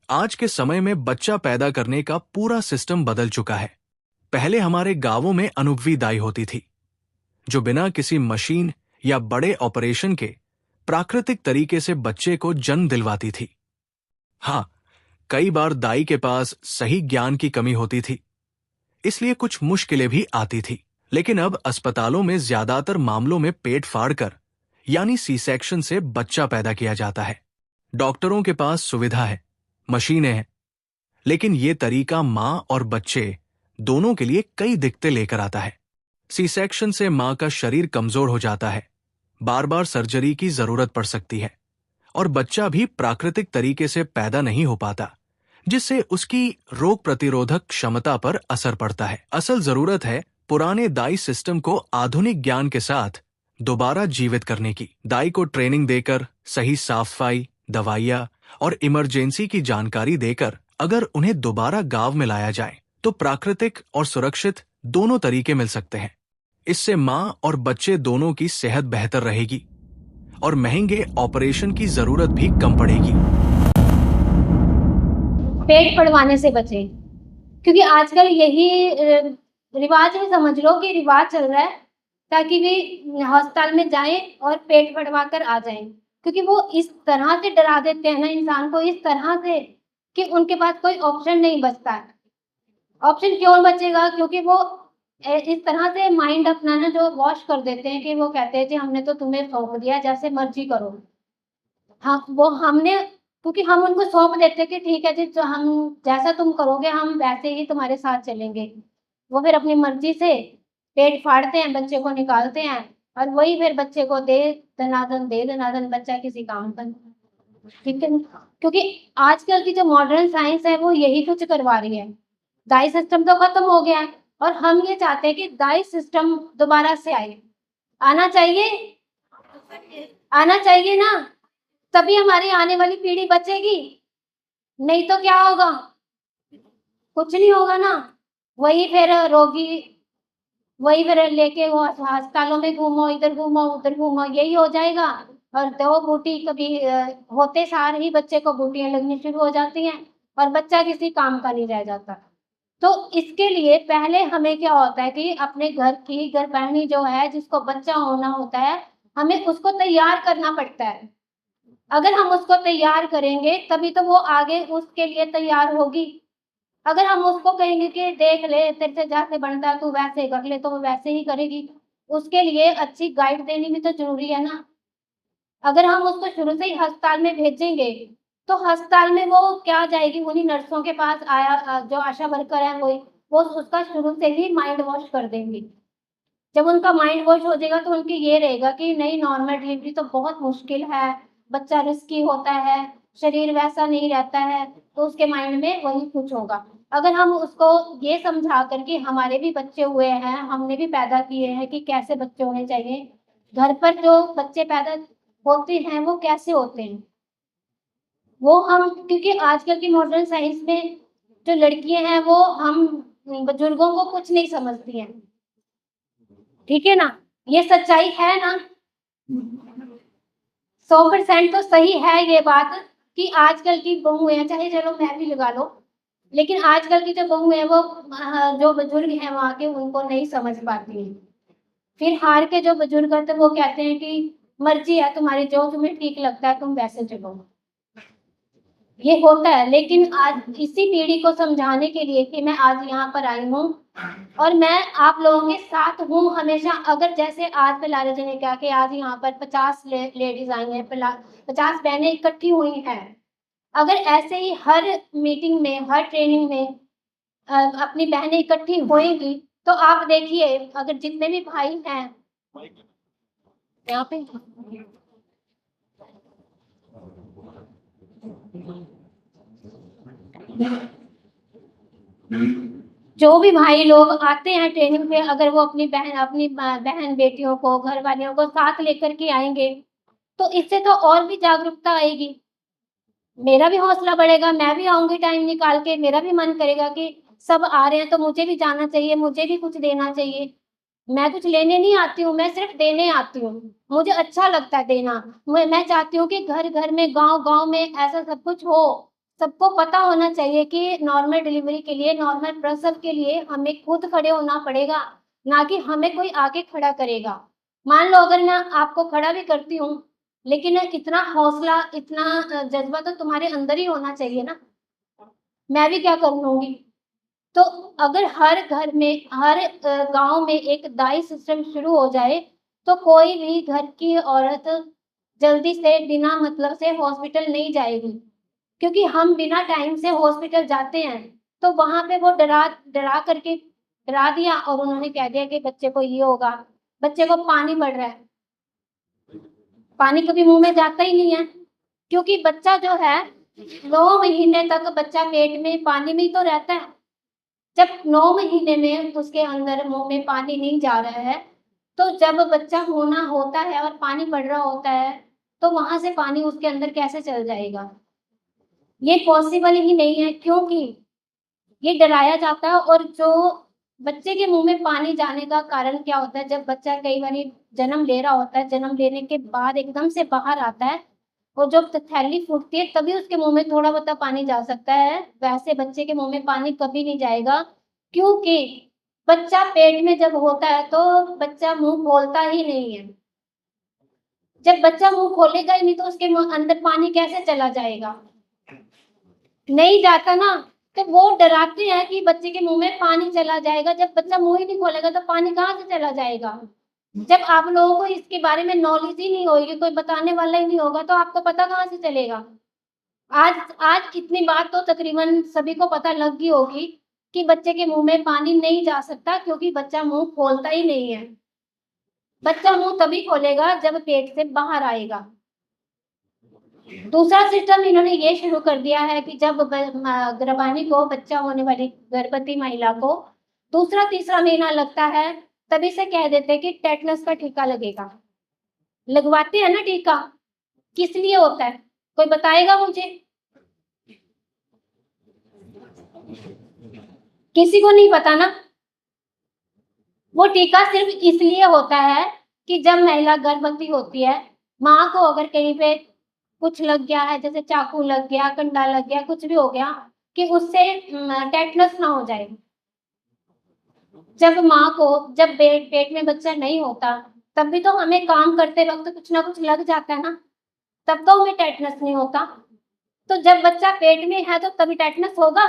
आज के समय में बच्चा पैदा करने का पूरा सिस्टम बदल चुका है। पहले हमारे गांवों में अनुभवी दाई होती थी, जो बिना किसी मशीन या बड़े ऑपरेशन के प्राकृतिक तरीके से बच्चे को जन्म दिलवाती थी। हाँ, कई बार दाई के पास सही ज्ञान की कमी होती थी, इसलिए कुछ मुश्किलें भी आती थी। लेकिन अब अस्पतालों में ज्यादातर मामलों में पेट फाड़कर यानी सी सेक्शन से बच्चा पैदा किया जाता है। डॉक्टरों के पास सुविधा है, मशीनें हैं, लेकिन ये तरीका मां और बच्चे दोनों के लिए कई दिक्कतें लेकर आता है। सी सेक्शन से मां का शरीर कमजोर हो जाता है, बार बार सर्जरी की जरूरत पड़ सकती है और बच्चा भी प्राकृतिक तरीके से पैदा नहीं हो पाता, जिससे उसकी रोग प्रतिरोधक क्षमता पर असर पड़ता है। असल जरूरत है पुराने दाई सिस्टम को आधुनिक ज्ञान के साथ दोबारा जीवित करने की। दाई को ट्रेनिंग देकर, सही साफ सफाई, दवाइयां और इमरजेंसी की जानकारी देकर अगर उन्हें दोबारा गांव में लाया जाए तो प्राकृतिक और सुरक्षित दोनों तरीके मिल सकते हैं। इससे मां और बच्चे दोनों की सेहत बेहतर रहेगी और महंगे ऑपरेशन की जरूरत भी कम पड़ेगी। पेट पड़वाने से बचे, क्योंकि आजकल यही रिवाज है, समझ लो कि रिवाज चल रहा है, ताकि वे अस्पताल में जाएं और पेट पड़वा कर आ जाएं। क्योंकि वो इस तरह से डरा देते हैं ना इंसान को, इस तरह से कि उनके पास कोई ऑप्शन नहीं बचता है। ऑप्शन क्यों बचेगा? क्योंकि वो इस तरह से माइंड अपना ना जो वॉश कर देते हैं कि वो कहते हैं कि हमने तो तुम्हें सौंप दिया, जैसे मर्जी करो। हाँ, वो हमने, क्योंकि हम उनको सौंप देते हैं कि ठीक है जी, जो हम जैसा तुम करोगे हम वैसे ही तुम्हारे साथ चलेंगे। वो फिर अपनी मर्जी से पेट फाड़ते हैं, बच्चे को निकालते हैं और वही फिर बच्चे को दे दनादन बच्चा किसी काम का। ठीक है, क्योंकि आजकल की जो मॉडर्न साइंस है वो यही कुछ करवा रही है। दाई सिस्टम तो खत्म हो गया है और हम ये चाहते हैं कि दाई सिस्टम दोबारा से आए। आना चाहिए, आना चाहिए ना, तभी हमारी आने वाली पीढ़ी बचेगी। नहीं तो क्या होगा? कुछ नहीं होगा ना। वही फिर रोगी, वही फिर लेके वो अस्पतालों में घूमो, इधर घूमो उधर घूमो, यही हो जाएगा। और दो बूटी कभी होते सार ही बच्चे को बूटियां लगनी शुरू हो जाती हैं और बच्चा किसी काम का नहीं रह जाता। तो इसके लिए पहले हमें क्या होता है कि अपने घर की गर्भाणी जो है, जिसको बच्चा होना होता है, हमें उसको तैयार करना पड़ता है। अगर हम उसको तैयार करेंगे तभी तो वो आगे उसके लिए तैयार होगी। अगर हम उसको कहेंगे कि देख ले, तेरे से जैसे बनता है तू वैसे कर ले, तो वो वैसे ही करेगी। उसके लिए अच्छी गाइड देनी भी तो जरूरी है ना। अगर हम उसको शुरू से ही अस्पताल में भेजेंगे तो अस्पताल में वो क्या जाएगी, उन्हीं नर्सों के पास आया, जो आशा वर्कर है वो उसका शुरू से ही माइंड वॉश कर देंगी। जब उनका माइंड वॉश हो जाएगा तो उनकी ये रहेगा कि नहीं, नॉर्मल डिलीवरी तो बहुत मुश्किल है, बच्चा रिस्की होता है, शरीर वैसा नहीं रहता है, तो उसके माइंड में वही कुछ होगा। अगर हम उसको ये समझा कर कि हमारे भी बच्चे हुए हैं, हमने भी पैदा किए हैं, कि कैसे बच्चे होने चाहिए, घर पर जो बच्चे पैदा होते हैं वो कैसे होते हैं, वो हम, क्योंकि आजकल की मॉडर्न साइंस में जो लड़कियां हैं वो हम बुजुर्गों को कुछ नहीं समझती हैं। ठीक है ना, ये सच्चाई है ना। 100% तो सही है ये बात कि आजकल की बहू है, चाहे चलो मैं भी लगा लो, लेकिन आजकल की जो बहू है वो जो बुजुर्ग हैं वहां के, उनको नहीं समझ पाती हैं। फिर हार के जो बुजुर्ग होते हैं वो कहते हैं कि मर्जी है तुम्हारी, जो तुम्हें ठीक लगता है तुम वैसे चलो। ये होता है, लेकिन आज इसी पीढ़ी को समझाने के लिए कि मैं आज यहाँ पर आई हूँ और मैं आप लोगों के साथ हूँ हमेशा। अगर जैसे आज पिलारे जी ने कहा कि आज यहाँ पर 50 लेडीज आई हैं, 50 बहनें इकट्ठी हुई हैं, अगर ऐसे ही हर मीटिंग में, हर ट्रेनिंग में अपनी बहनें इकट्ठी होएंगी तो आप देखिए, अगर जितने भी भाई हैं यहाँ पे, जो भी भाई लोग आते हैं ट्रेनिंग पे, अगर वो अपनी बहन बेटियों को, घर वालियों को साथ लेकर के आएंगे तो इससे तो और भी जागरूकता आएगी। मेरा भी हौसला बढ़ेगा, मैं भी आऊंगी टाइम निकाल के, मेरा भी मन करेगा कि सब आ रहे हैं तो मुझे भी जाना चाहिए, मुझे भी कुछ देना चाहिए। मैं कुछ लेने नहीं आती हूँ, मैं सिर्फ देने आती हूँ। मुझे अच्छा लगता है देना। मैं चाहती हूँ कि घर घर में, गांव गांव में ऐसा सब कुछ हो सबको पता होना चाहिए कि नॉर्मल डिलीवरी के लिए, नॉर्मल प्रसव के लिए हमें खुद खड़े होना पड़ेगा, ना कि हमें कोई आके खड़ा करेगा। मान लो अगर मैं आपको खड़ा भी करती हूँ, लेकिन इतना हौसला, इतना जज़्बा तो तुम्हारे अंदर ही होना चाहिए ना। मैं भी क्या कर लूँगी? तो अगर हर घर में, हर गाँव में एक दाई सिस्टम शुरू हो जाए, तो कोई भी घर की औरत जल्दी से बिना मतलब से हॉस्पिटल नहीं जाएगी। क्योंकि हम बिना टाइम से हॉस्पिटल जाते हैं, तो वहाँ पे वो डरा करके डरा दिया और उन्होंने कह दिया कि बच्चे को ये होगा, बच्चे को पानी बढ़ रहा है। पानी कभी मुँह में जाता ही नहीं है, क्योंकि बच्चा जो है 9 महीने तक बच्चा पेट में पानी में ही तो रहता है। जब 9 महीने में उसके अंदर मुँह में पानी नहीं जा रहा है, तो जब बच्चा होना होता है और पानी बढ़ रहा होता है, तो वहाँ से पानी उसके अंदर कैसे चल जाएगा? ये पॉसिबल ही नहीं है, क्योंकि ये डराया जाता है। और जो बच्चे के मुँह में पानी जाने का कारण क्या होता है, जब बच्चा कई बारी जन्म ले रहा होता है, जन्म लेने के बाद एकदम से बाहर आता है और जब थैली फूटती है तभी उसके मुँह में थोड़ा बहुत पानी जा सकता है, वैसे बच्चे के मुँह में पानी कभी नहीं जाएगा। क्योंकि बच्चा पेट में जब होता है तो बच्चा मुँह खोलता ही नहीं है। जब बच्चा मुँह खोलेगा ही नहीं तो उसके मुँह अंदर पानी कैसे चला जाएगा? नहीं जाता ना। तो वो डराते हैं कि बच्चे के मुँह में पानी चला जाएगा, जब बच्चा मुँह ही नहीं खोलेगा तो पानी कहाँ से चला जाएगा? जब आप लोगों को इसके बारे में नॉलेज ही नहीं होगी, कोई बताने वाला ही नहीं होगा, तो आपको पता कहाँ से चलेगा? आज आज इतनी बात तो तकरीबन सभी को पता लग गई होगी कि बच्चे के मुँह में पानी नहीं जा सकता, क्योंकि बच्चा मुँह खोलता ही नहीं है। बच्चा मुँह तभी खोलेगा जब पेट से बाहर आएगा। दूसरा सिस्टम इन्होंने ये शुरू कर दिया है कि जब गर्भानी को, बच्चा होने वाली गर्भवती महिला को दूसरा तीसरा महीना लगता है, तभी से कह देते हैं कि टेटनस का टीका लगेगा। लगवाते हैं ना टीका, किस लिए होता है? कोई बताएगा मुझे? किसी को नहीं पता ना। वो टीका सिर्फ इसलिए होता है कि जब महिला गर्भवती होती है, माँ को अगर कहीं पे कुछ लग गया है, जैसे चाकू लग गया, कंडा लग गया, कुछ भी हो गया, कि उससे टेटनस ना हो जाए। जब माँ को, जब पेट में बच्चा नहीं होता, तब भी तो हमें काम करते वक्त कुछ ना कुछ लग जाता है ना, तब तो हमें टेटनस नहीं होता। तो जब बच्चा पेट में है तो तभी टेटनस होगा?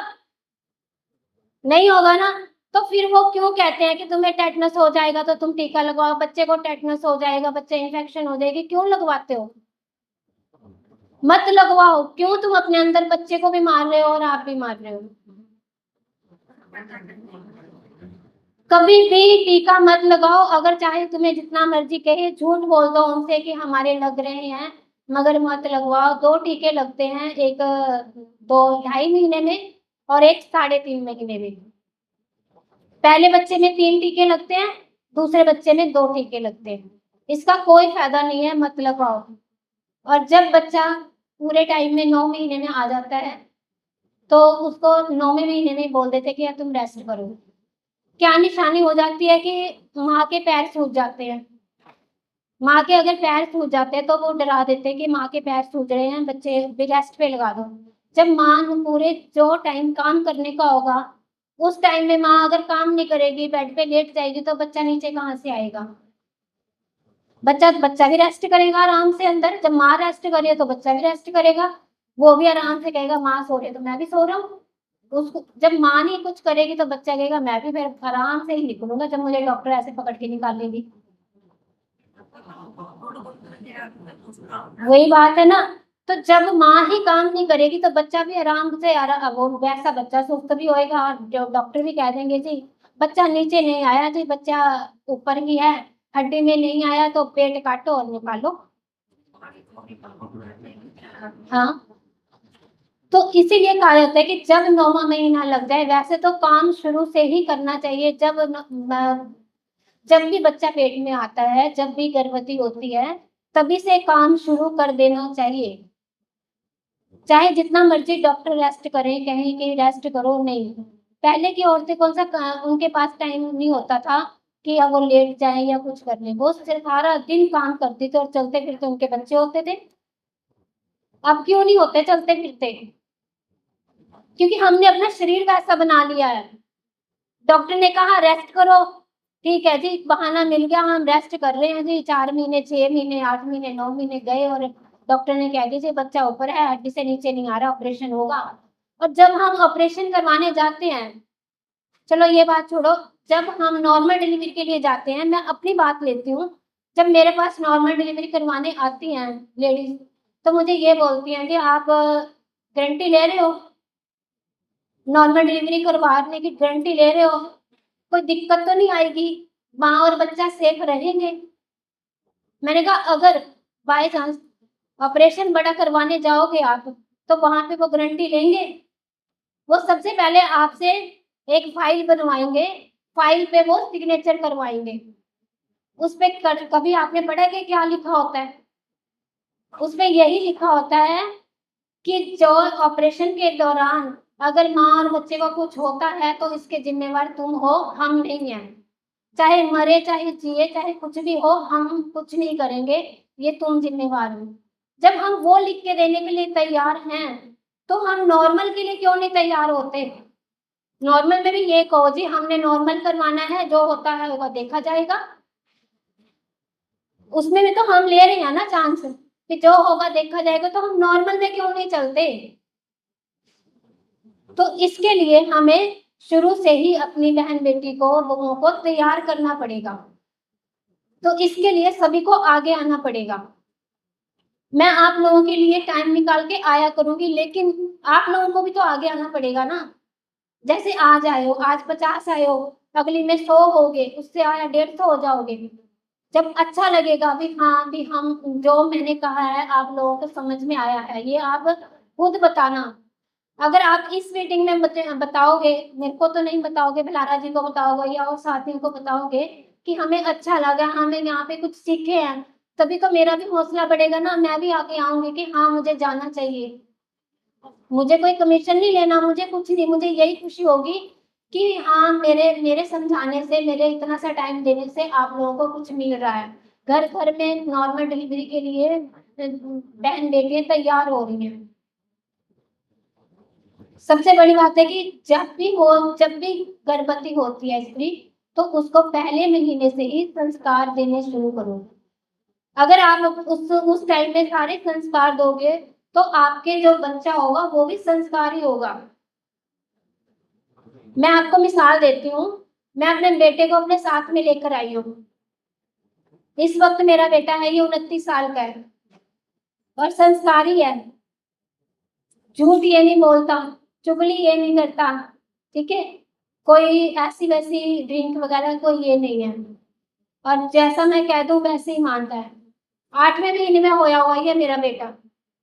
नहीं होगा ना। तो फिर वो क्यों कहते हैं कि तुम्हें टेटनस हो जाएगा तो तुम टीका लगवाओ, बच्चे को टेटनस हो जाएगा, बच्चे इन्फेक्शन हो जाएगी, क्यों लगवाते हो? मत लगवाओ। क्यों तुम अपने अंदर बच्चे को भी मार रहे हो और आप भी मार रहे हो? कभी भी टीका मत लगाओ, अगर चाहे तुम्हें जितना मर्जी कहे, झूठ बोल दो उनसे कि हमारे लग रहे हैं, मगर मत लगवाओ। 2 टीके लगते हैं, एक 2 ढाई महीने में और एक 3.5 महीने में। पहले बच्चे में 3 टीके लगते हैं, दूसरे बच्चे में 2 टीके लगते हैं। इसका कोई फायदा नहीं है, मत लगवाओ। और जब बच्चा पूरे टाइम में 9 महीने में आ जाता है, तो उसको 9वें महीने में बोल देते कि यार तुम रेस्ट करो। क्या निशानी हो जाती है कि माँ के पैर सूज जाते हैं। माँ के अगर पैर सूज जाते हैं तो वो डरा देते हैं कि माँ के पैर सूज रहे हैं, बच्चे भी रेस्ट पे लगा दो। जब माँ पूरे जो टाइम काम करने का होगा, उस टाइम में माँ अगर काम नहीं करेगी, बेड पे लेट जाएगी, तो बच्चा नीचे कहाँ से आएगा? बच्चा बच्चा भी रेस्ट करेगा आराम से अंदर। जब माँ रेस्ट कर रही है तो बच्चा भी रेस्ट करेगा, वो भी आराम से कहेगा माँ सो रही है तो मैं भी सो रहा हूँ। उसको जब माँ नहीं कुछ करेगी तो बच्चा कहेगा मैं भी फिर आराम से ही निकलूंगा, जब मुझे डॉक्टर ऐसे पकड़ के निकालेगी। वही बात है ना। तो जब माँ ही काम नहीं करेगी तो बच्चा भी आराम से वो वैसा बच्चा सुस्त भी होएगा, और जो डॉक्टर भी कह देंगे जी बच्चा नीचे नहीं आया जी, बच्चा ऊपर ही है, हड्डी में नहीं आया तो पेट काटो और निकालो। हाँ, तो इसीलिए कहा जाता है कि जब 9वां महीना लग जाए, वैसे तो काम शुरू से ही करना चाहिए। जब भी बच्चा पेट में आता है, जब भी गर्भवती होती है, तभी से काम शुरू कर देना चाहिए। चाहे जितना मर्जी डॉक्टर रेस्ट करें, कहें कि रेस्ट करो, नहीं। पहले की औरतें कौन सा उनके पास टाइम नहीं होता था कि अब वो लेट जाएं या कुछ कर लें। वो सिर्फ सारा दिन काम करती थी और चलते फिरते उनके बच्चे होते थे। अब क्यों नहीं होते चलते फिरते? क्योंकि हमने अपना शरीर वैसा बना लिया है। डॉक्टर ने कहा रेस्ट करो, ठीक है जी, बहाना मिल गया, हम रेस्ट कर रहे हैं जी। 4 महीने, 6 महीने, 8 महीने, 9 महीने गए और डॉक्टर ने कह दिया जी बच्चा ऊपर है, हड्डी से नीचे नहीं आ रहा, ऑपरेशन होगा। और जब हम ऑपरेशन करवाने जाते हैं, चलो ये बात छोड़ो, जब हम नॉर्मल डिलीवरी के लिए जाते हैं, मैं अपनी बात लेती हूँ, जब मेरे पास नॉर्मल डिलीवरी करवाने आती हैं लेडीज, तो मुझे ये बोलती हैं कि आप गारंटी ले रहे हो, नॉर्मल डिलीवरी करवाने की गारंटी ले रहे हो, कोई दिक्कत तो नहीं आएगी, माँ और बच्चा सेफ रहेंगे। मैंने कहा अगर बाय चांस ऑपरेशन बड़ा करवाने जाओगे आप, तो वहां पे वो गारंटी लेंगे? वो सबसे पहले आपसे एक फाइल बनवाएंगे, फाइल पे वो सिग्नेचर करवाएंगे। उस पे कभी आपने पढ़ा कि क्या लिखा होता है? उसमें यही लिखा होता है कि जो ऑपरेशन के दौरान अगर माँ और बच्चे को कुछ होता है तो इसके जिम्मेवार तुम हो, हम नहीं हैं। चाहे मरे, चाहे जिए, चाहे कुछ भी हो, हम कुछ नहीं करेंगे, ये तुम जिम्मेवार हो। जब हम वो लिख के देने के लिए तैयार हैं, तो हम नॉर्मल के लिए क्यों नहीं तैयार होते? नॉर्मल में भी ये कहो जी हमने नॉर्मल करवाना है, जो होता है होगा देखा जाएगा। उसमें भी तो हम ले रहे हैं ना चांस कि जो होगा देखा जाएगा, तो हम नॉर्मल में क्यों नहीं चलते? तो इसके लिए हमें शुरू से ही अपनी बहन बेटी को, बहुओं को तैयार करना पड़ेगा। तो इसके लिए सभी को आगे आना पड़ेगा। मैं आप लोगों के लिए टाइम निकाल के आया करूंगी, लेकिन आप लोगों को भी तो आगे आना पड़ेगा ना। जैसे आज आए हो, आज 50 आए हो, अगली में 100 हो गए, उससे आया 150 हो जाओगे। जब अच्छा लगेगा भी, हाँ भी हम जो मैंने कहा है आप लोगों को समझ में आया है, ये आप खुद बताना। अगर आप इस मीटिंग में बताओगे, मेरे को तो नहीं बताओगे, भलारा जी को बताओगे या और साथियों को बताओगे कि हमें अच्छा लगा, हमें यहाँ पे कुछ सीखे हैं, तभी तो मेरा भी हौसला बढ़ेगा ना, मैं भी आगे आऊंगी कि हाँ मुझे जाना चाहिए। मुझे कोई कमीशन नहीं लेना, मुझे कुछ नहीं, मुझे यही खुशी होगी कि हाँ मेरे मेरे समझाने से, मेरे इतना सा टाइम देने से आप लोगों को कुछ मिल रहा है। घर घर में नॉर्मल डिलीवरी के लिए बहन बेटियां तैयार हो रही हैं। सबसे बड़ी बात है कि जब भी गर्भवती होती है स्त्री, तो उसको पहले महीने से ही संस्कार देने शुरू करो। अगर आप उस टाइम में सारे संस्कार दोगे, तो आपके जो बच्चा होगा वो भी संस्कारी होगा। मैं आपको मिसाल देती हूँ, मैं अपने बेटे को अपने साथ में लेकर आई हूँ। इस वक्त मेरा बेटा है, ये 29 साल का है और संस्कारी है, झूठ ये नहीं बोलता, चुगली ये नहीं करता, ठीक है, कोई ऐसी वैसी ड्रिंक वगैरह कोई ये नहीं है, और जैसा मैं कह दूं वैसे ही मानता है। 8वें महीने में होया हुआ है मेरा बेटा,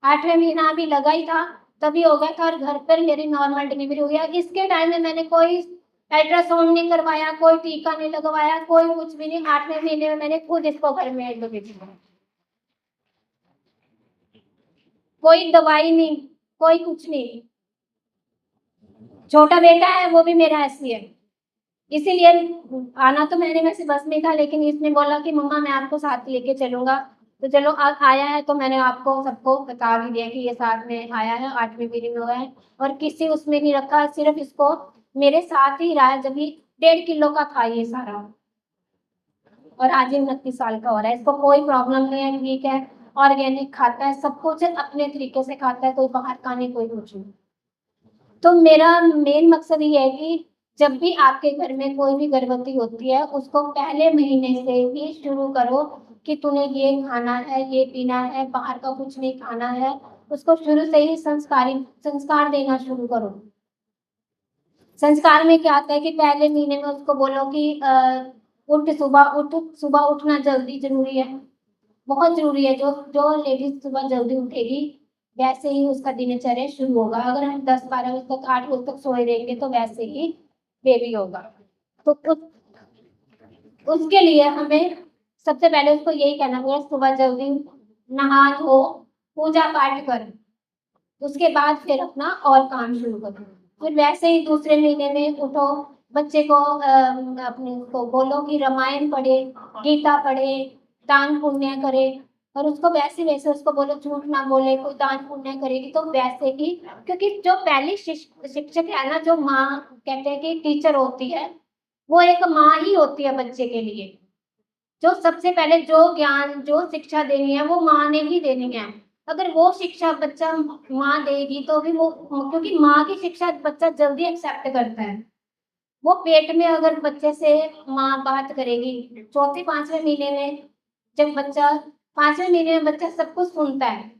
8वें महीना अभी लगा ही था, तभी हो गया था और घर पर मेरी नॉर्मल डिलीवरी हुई है। इसके टाइम में मैंने कोई अल्ट्रासाउंड नहीं करवाया, कोई टीका नहीं लगवाया, कोई कुछ भी नहीं। 8वें महीने में मैंने खुद इसको घर में डिलीवरी की, कोई दवाई नहीं, कोई कुछ नहीं। छोटा बेटा है वो भी मेरा ऐसी है, इसीलिए आना तो मैंने वैसे बस में था, लेकिन इसने बोला कि मम्मा मैं आपको साथ लेके चलूंगा, तो चलो आज आया है, तो मैंने आपको सबको बता भी दिया कि ये साथ में आया है, 8वीं पीढ़ी में हुआ है, और किसी उसमें नहीं रखा, सिर्फ इसको मेरे साथ ही रहा है। जब भी 1.5 किलो का था ये सारा, और आज ये 29 साल का हो रहा है, इसको कोई प्रॉब्लम नहीं है, ठीक है, ऑर्गेनिक खाता है, सब कुछ अपने तरीके से खाता है, कोई बाहर का नहीं, कोई कुछ नहीं। तो मेरा मेन मकसद ये है कि जब भी आपके घर में कोई भी गर्भवती होती है, उसको पहले महीने से ही शुरू करो कि तूने ये खाना है, ये पीना है, बाहर का कुछ नहीं खाना है। उसको शुरू से ही संस्कार देना शुरू करो। संस्कार में क्या आता है कि पहले महीने में उसको बोलो कि सुबह उठना जल्दी जरूरी है, बहुत जरूरी है। जो जो लेडीज सुबह जल्दी उठेगी, वैसे ही उसका दिनचर्या शुरू होगा। अगर हम 10-12 बजे तक, 8 बजे तक सोए रहेंगे, तो वैसे ही बेबी होगा। तो उसके लिए हमें सबसे पहले उसको यही कहना पड़ेगा, सुबह जल्दी नहा धो, पूजा पाठ कर, उसके बाद फिर अपना और काम शुरू करो। फिर वैसे ही दूसरे महीने में उठो, बच्चे को अपने को बोलो कि रामायण पढ़े, गीता पढ़े, दान पुण्य करे, और उसको वैसे वैसे उसको बोलो झूठ ना बोले, कोई दान पुण्य करेगी तो वैसे ही, क्योंकि जो पहली शिक्षक है ना, जो माँ कहते हैं कि टीचर होती है, वो एक माँ ही होती है बच्चे के लिए। जो सबसे पहले जो ज्ञान जो शिक्षा देनी है वो माँ ने ही देनी है। अगर वो शिक्षा बच्चा माँ देगी तो भी वो, क्योंकि माँ की शिक्षा बच्चा जल्दी एक्सेप्ट करता है। वो पेट में अगर बच्चे से माँ बात करेगी, चौथे पांचवें महीने में जब बच्चा, पांचवें महीने में बच्चा सब कुछ सुनता है,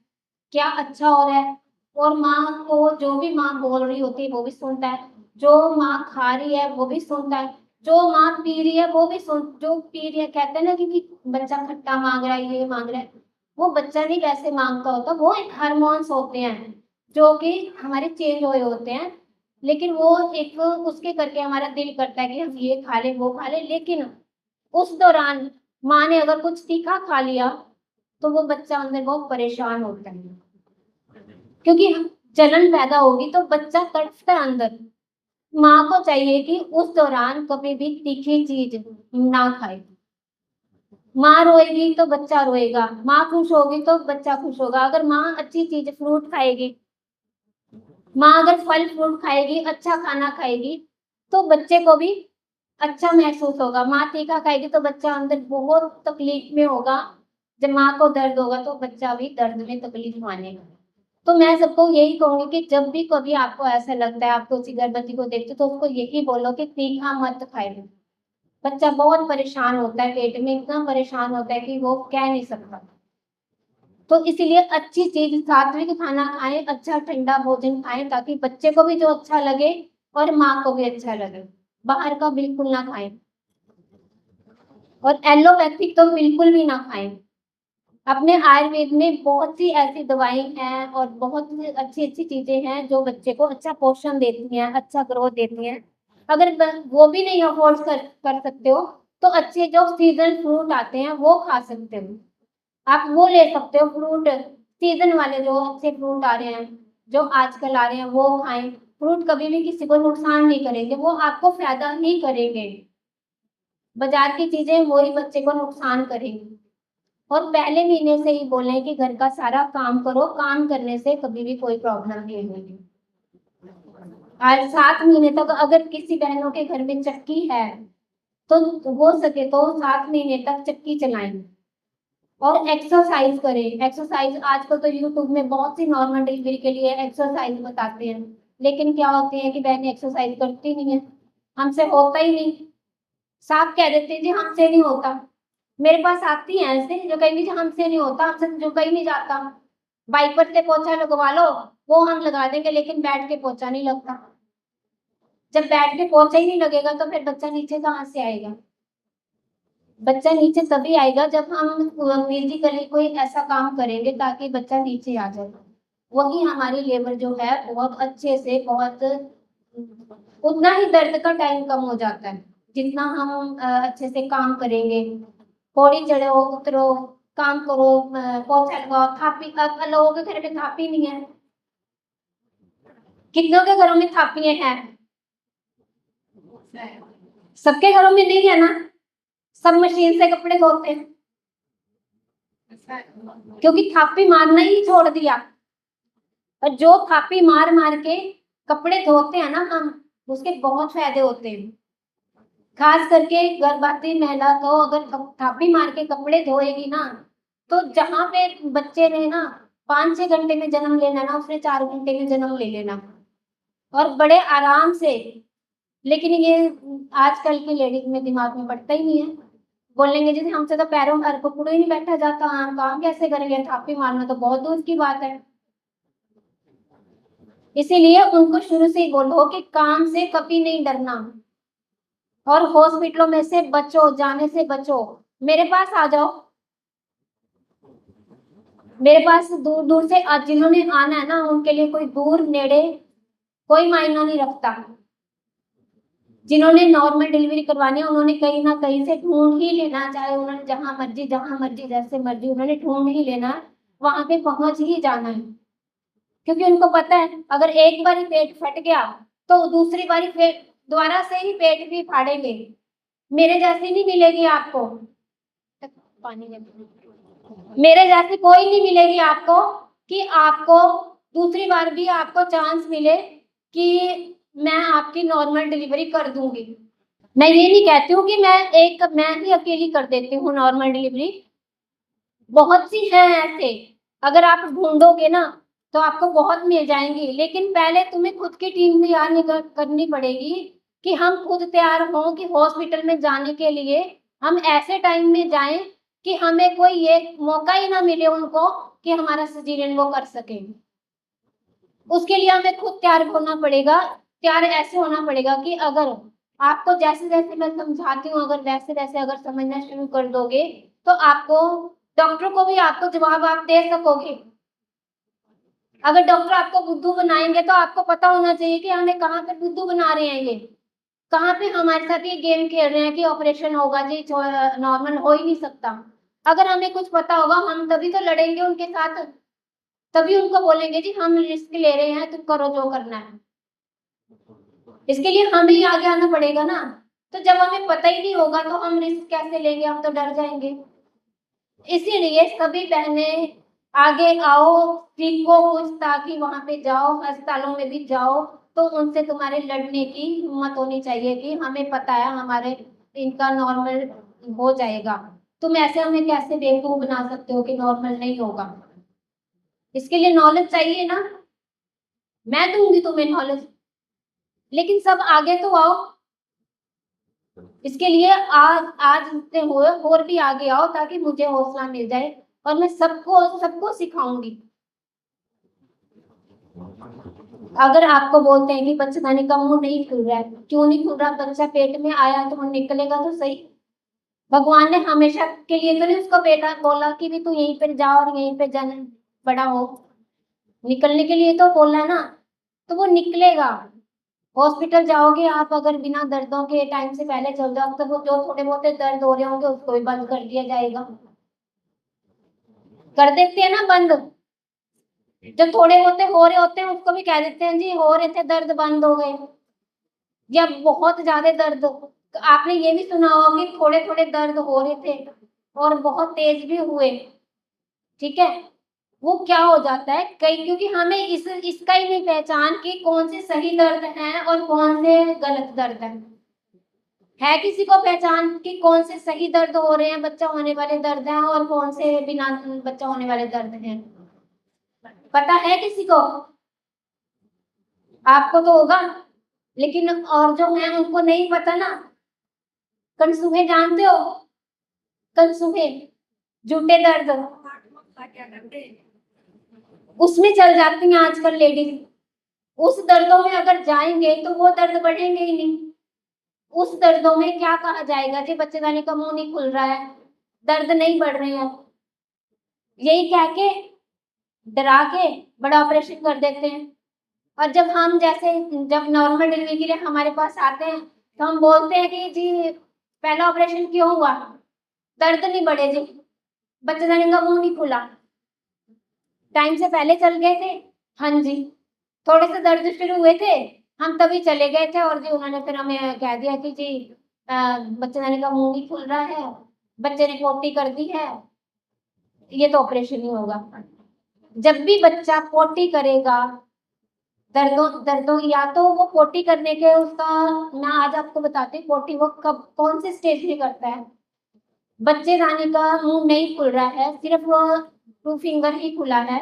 क्या अच्छा हो रहा है, और माँ को जो भी माँ बोल रही होती है वो भी सुनता है, जो माँ खा रही है वो भी सुनता है, जो माँ पी रही है वो भी सुन, जो पी रही है, कहते हैं ना कि बच्चा खट्टा मांग रहा है, ये मांग रहा है, वो बच्चा नहीं वैसे मांगता होता, वो एक हार्मोन्स होते हैं जो कि हमारे चेंज हुए होते हैं। लेकिन वो एक उसके करके हमारा दिल करता है कि हम ये खा लें वो खा लें, लेकिन उस दौरान माँ ने अगर कुछ तीखा खा लिया तो वो बच्चा अंदर बहुत परेशान होता है, क्योंकि जलन पैदा होगी तो बच्चा तड़पता है अंदर। माँ को चाहिए कि उस दौरान कभी भी तीखी चीज ना खाए। माँ रोएगी तो बच्चा रोएगा, माँ खुश होगी तो बच्चा खुश होगा। अगर माँ अच्छी चीज फ्रूट खाएगी, माँ अगर फल फ्रूट खाएगी, अच्छा खाना खाएगी, तो बच्चे को भी अच्छा महसूस होगा। माँ तीखा खाएगी तो बच्चा अंदर बहुत तकलीफ में होगा, जब माँ को दर्द होगा तो बच्चा भी दर्द में तकलीफ मानेगा। तो मैं सबको यही कहूंगी कि जब भी कभी आपको ऐसा लगता है, आपको किसी गर्भवती को देखते हो, तो उसको यही बोलो कि तीखा मत खाए। बच्चा बहुत परेशान होता है, पेट में इतना परेशान होता है कि वो कह नहीं सकता। तो इसीलिए अच्छी चीज सात्विक खाना खाएं, अच्छा ठंडा भोजन खाएं, ताकि बच्चे को भी जो अच्छा लगे और माँ को भी अच्छा लगे। बाहर का बिल्कुल ना खाएं, और एलोपैथिक तो बिल्कुल भी ना खाएं। अपने आयुर्वेद में बहुत सी ऐसी दवाई हैं और बहुत सी अच्छी अच्छी चीजें हैं जो बच्चे को अच्छा पोषण देती हैं, अच्छा ग्रोथ देती हैं। अगर वो भी नहीं अफोर्ड कर सकते हो, तो अच्छे जो सीजन फ्रूट आते हैं वो खा सकते हो। आप वो ले सकते हो फ्रूट, सीजन वाले जो अच्छे फ्रूट आ रहे हैं, जो आजकल आ रहे हैं वो खाएं। फ्रूट कभी भी किसी को नुकसान नहीं करेंगे, वो आपको फायदा ही करेंगे। बाजार की चीजें वही बच्चे को नुकसान करेंगी। और पहले महीने से ही बोले कि घर का सारा काम करो, काम करने से कभी भी कोई प्रॉब्लम नहीं होगी। आज 7 महीने तक अगर किसी बहनों के घर में चक्की है, तो हो सके तो 7 महीने तक चक्की चलाएं और एक्सरसाइज करें। एक्सरसाइज आजकल तो यूट्यूब में बहुत सी नॉर्मल डिलीवरी के लिए एक्सरसाइज बताते हैं, लेकिन क्या होती है कि बहनें एक्सरसाइज करती नहीं है, हमसे होता ही नहीं, साफ कह देते हैं जी हमसे नहीं होता। मेरे पास आती हैं ऐसे जो कहेंगे जी हमसे नहीं होता, हमसे जो कहीं नहीं जाता, बाइक पर से पोछा लगवा लो, वो हम लगा देंगे, लेकिन बैठ के पोछा नहीं लगता। जब बैठ के पोछा ही नहीं लगेगा तो फिर बच्चा नीचे कहाँ से आएगा? बच्चा नीचे तभी आएगा जब हम फिजिकली कोई ऐसा काम करेंगे ताकि बच्चा नीचे आ जाए। वही हमारी लेबर जो है बहुत अच्छे से, बहुत उतना ही दर्द का टाइम कम हो जाता है जितना हम अच्छे से काम करेंगे। पौड़ी चढ़ो उतरो, काम करो, पोछा लगाओ, थापी। लोगों के घर में थापी नहीं है, कितनों के घरों में थापियां हैं? सबके घरों में नहीं है ना, सब मशीन से कपड़े धोते हैं, क्योंकि थापी मारना ही छोड़ दिया। और जो थापी मार मार के कपड़े धोते हैं ना हम, उसके बहुत फायदे होते हैं। खास करके गर्भवती महिला तो अगर थापी मार के कपड़े धोएगी ना, तो जहां पे बच्चे ने ना 5-6 घंटे में जन्म लेना ना, उसने 4 घंटे में जन्म ले लेना, और बड़े आराम से। लेकिन ये आजकल की लेडीज में दिमाग में पड़ता ही नहीं है, बोलेंगे जी हमसे तो पैरों पर पकड़ो ही नहीं बैठा जाता, हम काम कैसे करेंगे, थापी मारना तो बहुत दूर की बात है। इसीलिए उनको शुरू से ही बोलो कि काम से कभी नहीं डरना, और हॉस्पिटलों में से बचो, जाने से बचो। मेरे पास आ जाओ, मेरे पास दूर दूर से जिन्होंने आना है ना, उनके लिए कोई दूर नेड़े कोई मायना नहीं रखता। जिन्होंने नॉर्मल डिलीवरी करवानी है उन्होंने कहीं ना कहीं से ढूंढ ही लेना, चाहे उन्होंने जहां मर्जी जैसे मर्जी उन्होंने ढूंढ ही लेना, वहां पे पहुंच ही जाना है। क्योंकि उनको पता है अगर एक बार पेट फट गया तो दूसरी बारी पेट दोबारा से ही पेट भी फाड़ेंगे, मेरे जैसी नहीं मिलेगी आपको। पानी मेरे जैसी कोई नहीं मिलेगी आपको कि आपको दूसरी बार भी आपको चांस मिले कि मैं आपकी नॉर्मल डिलीवरी कर दूंगी। मैं ये नहीं कहती हूँ कि मैं ही अकेली कर देती हूँ नॉर्मल डिलीवरी, बहुत सी हैं ऐसे, अगर आप ढूंढोगे ना तो आपको बहुत मिल जाएंगी, लेकिन पहले तुम्हें खुद की टीम तैयार करनी पड़ेगी कि हम खुद तैयार हों कि हॉस्पिटल में जाने के लिए हम ऐसे टाइम में जाएं कि हमें कोई ये मौका ही ना मिले उनको कि हमारा सिजेरियन वो कर सके। उसके लिए हमें खुद तैयार होना पड़ेगा। तैयार ऐसे होना पड़ेगा कि अगर आपको जैसे जैसे मैं समझाती हूँ अगर वैसे वैसे अगर समझना शुरू कर दोगे तो आपको डॉक्टर को भी आपको जवाब आप दे सकोगे। अगर डॉक्टर आपको बुद्धू बनाएंगे तो आपको पता होना चाहिए कि हमें कहाँ पे बुद्धू बना रहे हैं, ये कहाँ पे हमारे साथ ये गेम खेल रहे हैं कि ऑपरेशन होगा जी, नॉर्मल हो ही नहीं सकता। अगर हमें कुछ पता होगा हम तभी तो लड़ेंगे उनके साथ, तभी उनको बोलेंगे जी हम रिस्क ले रहे हैं, तुम करो जो करना है। इसके लिए हमें ही आगे आना पड़ेगा ना। तो जब हमें पता ही नहीं होगा तो हम रिस्क कैसे लेंगे, हम तो डर जाएंगे। इसीलिए सभी बहनें आगे आओ, सीखो कुछ, ताकि वहां पे जाओ, अस्पतालों में भी जाओ तो उनसे तुम्हारे लड़ने की हिम्मत होनी चाहिए कि हमें पता है हमारे इनका नॉर्मल हो जाएगा। तुम ऐसे हमें कैसे बेवकूफ बना सकते हो कि नॉर्मल नहीं होगा। इसके लिए नॉलेज चाहिए ना, मैं दूंगी तुम्हें नॉलेज, लेकिन सब आगे तो आओ। इसके लिए आज आज से हुए और भी आगे आओ ताकि मुझे हौसला मिल जाए और मैं सबको सबको सिखाऊंगी। अगर आपको बोलते हैं कि बच्चेदानी का मुंह नहीं खुल रहा है, क्यों नहीं खुल रहा, बच्चा पेट में आया तो वो निकलेगा तो सही। भगवान ने हमेशा के लिए तो नहीं उसको बेटा बोला कि भी तू यहीं पर जा और यहीं पे जन बड़ा हो, निकलने के लिए तो बोला है ना, तो वो निकलेगा। हॉस्पिटल जाओगे आप अगर बिना दर्दों के टाइम से पहले चल जाओ तो वो जो थोड़े बहुत दर्द हो रहे होंगे उसको भी बंद कर दिया जाएगा। कर देते हैं ना बंद, जो थोड़े होते हो रहे होते हैं उसको भी कह देते हैं जी हो रहे थे दर्द बंद हो गए। जब बहुत ज्यादा दर्द, आपने ये भी सुना होगा कि थोड़े थोड़े दर्द हो रहे थे और बहुत तेज भी हुए, ठीक है, वो क्या हो जाता है कई, क्योंकि हमें इसका ही नहीं पहचान कि कौन से सही दर्द हैं और कौन से गलत दर्द है किसी को पहचान कि कौन से सही दर्द हो रहे हैं, बच्चा होने वाले दर्द हैं, और कौन से बिना बच्चा होने वाले दर्द हैं, पता है किसी को? आपको तो होगा, लेकिन और जो है उनको नहीं पता ना। कनसुहे जानते हो? कनसुहे, झूठे दर्द, उसमें चल जाती हैं आजकल लेडीज। उस दर्दों में अगर जाएंगे तो वो दर्द बढ़ेंगे ही नहीं। उस दर्दों में क्या कहा जाएगा जी बच्चेदानी का मुंह नहीं खुल रहा है, दर्द नहीं बढ़ रहे हैं, यही कह के डरा के बड़ा ऑपरेशन कर देते हैं। और जब हम जैसे जब नॉर्मल डिलीवरी के लिए हमारे पास आते हैं तो हम बोलते हैं कि जी पहला ऑपरेशन क्यों हुआ, दर्द नहीं बढ़े जी, बच्चेदानी का मुंह नहीं खुला, टाइम से पहले चल गए थे, हाँ जी, थोड़े से दर्द शुरू हुए थे, हम तभी चले गए थे और जी उन्होंने फिर हमें कह दिया कि जी बच्चेदानी का मुंह नहीं खुल रहा है, बच्चे ने पोटी कर दी है, ये तो ऑपरेशन ही होगा। जब भी बच्चा पोटी करेगा, दर्दों दर्दों या तो वो पोटी करने के उसका, मैं आज आपको बताती हूँ पोटी वो कब कौन से स्टेज में करता है। बच्चेदानी का मुंह नहीं खुल रहा है, सिर्फ वो 2 फिंगर ही खुला है,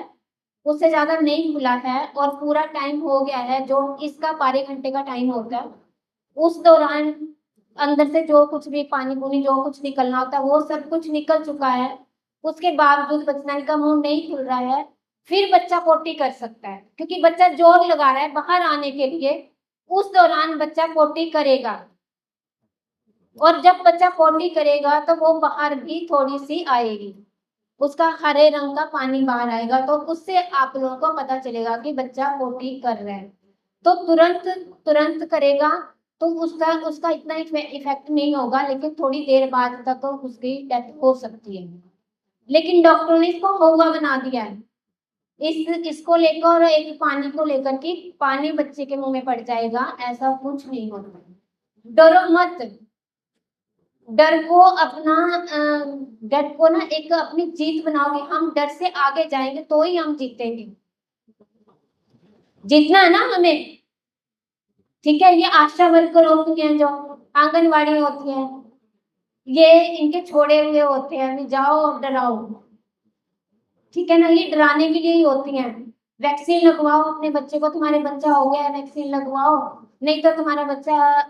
उससे ज्यादा नहीं खुला है और पूरा टाइम हो गया है जो इसका 12 घंटे का टाइम होता है, उस दौरान अंदर से जो कुछ भी पानी पूनी जो कुछ निकलना होता है वो सब कुछ निकल चुका है, उसके बावजूद बच्चेदानी का मुंह नहीं खुल रहा है, फिर बच्चा पोटी कर सकता है क्योंकि बच्चा जोर लगा रहा है बाहर आने के लिए, उस दौरान बच्चा पोटी करेगा। और जब बच्चा पोटी करेगा तो वो बाहर भी थोड़ी सी आएगी, उसका हरे रंग का पानी बाहर आएगा, तो उससे आप लोगों को पता चलेगा कि बच्चा पोटी कर रहा है। तो तुरंत तुरंत करेगा तो उसका उसका इतना इफेक्ट नहीं होगा, लेकिन थोड़ी देर बाद तक तो उसकी डेथ हो सकती है। लेकिन डॉक्टर ने इसको होगा बना दिया है, इसको लेकर और एक पानी को लेकर कि पानी बच्चे के मुंह में पड़ जाएगा, ऐसा कुछ नहीं होता, डरो मत। डर को अपना डर को ना एक अपनी जीत बनाओगे। हम डर से आगे जाएंगे तो ही हम जीतेंगे। जीतना है ना हमें, ठीक है। ये आशा वर्कर होती हैं, जो आंगनवाड़ी होती हैं, ये इनके छोड़े हुए होते हैं, अभी जाओ और डराओ, ठीक है ना। ये डराने के लिए ही होती हैं। वैक्सीन लगवाओ अपने बच्चे को, तुम्हारे बच्चा हो गया है वैक्सीन लगवाओ, नहीं तो तुम्हारा बच्चा